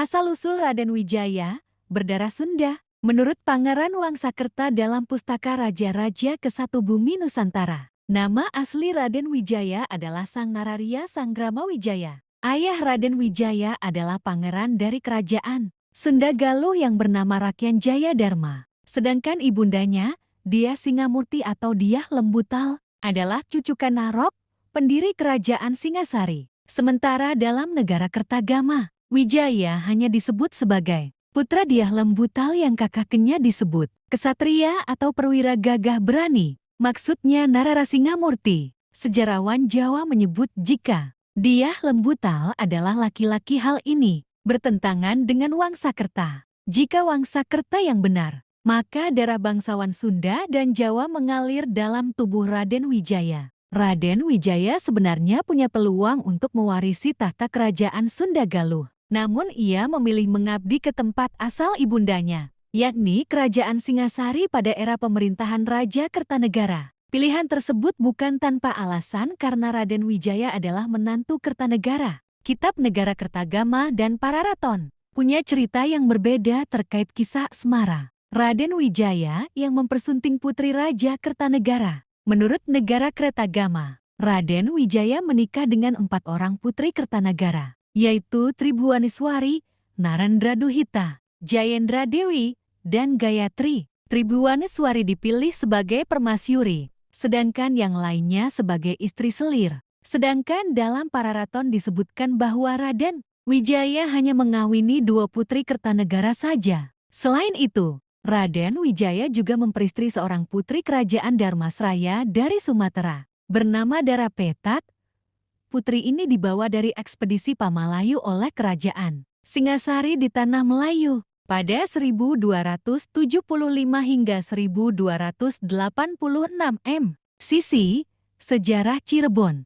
Asal-usul Raden Wijaya, berdarah Sunda. Menurut Pangeran Wangsakerta dalam Pustaka Raja-Raja ke-1 Bumi Nusantara, nama asli Raden Wijaya adalah Sang Nararia Sanggrama Wijaya. Ayah Raden Wijaya adalah pangeran dari kerajaan Sunda Galuh yang bernama Rakyan Jaya Dharma. Sedangkan ibundanya, Dyah Singamurti atau Dyah Lembutal, adalah cucu Kanarok, pendiri kerajaan Singasari. Sementara dalam negara Kertagama, Wijaya hanya disebut sebagai putra Dyah Lembutal yang kakaknya disebut kesatria atau perwira gagah berani. Maksudnya Narara Singamurti. Sejarawan Jawa menyebut jika Dyah Lembutal adalah laki-laki, hal ini bertentangan dengan Wangsakerta. Jika Wangsakerta yang benar, maka darah bangsawan Sunda dan Jawa mengalir dalam tubuh Raden Wijaya. Raden Wijaya sebenarnya punya peluang untuk mewarisi tahta kerajaan Sunda Galuh. Namun ia memilih mengabdi ke tempat asal ibundanya, yakni Kerajaan Singasari pada era pemerintahan Raja Kertanegara. Pilihan tersebut bukan tanpa alasan karena Raden Wijaya adalah menantu Kertanegara. Kitab Negara Kertagama dan Pararaton punya cerita yang berbeda terkait kisah asmara Raden Wijaya yang mempersunting putri Raja Kertanegara. Menurut Negara Kertagama, Raden Wijaya menikah dengan 4 orang putri Kertanegara, yaitu Tribhuwaneswari, Narendraduhita, Jayendra Dewi, dan Gayatri. Tribhuwaneswari dipilih sebagai permasyuri, sedangkan yang lainnya sebagai istri selir. Sedangkan dalam Pararaton disebutkan bahwa Raden Wijaya hanya mengawini 2 putri Kertanegara saja. Selain itu, Raden Wijaya juga memperistri seorang putri kerajaan Dharmasraya dari Sumatera, bernama Darapetak. Putri ini dibawa dari ekspedisi Pamalayu oleh kerajaan Singasari di Tanah Melayu pada 1275 hingga 1286 M. Sisi Sejarah Cirebon.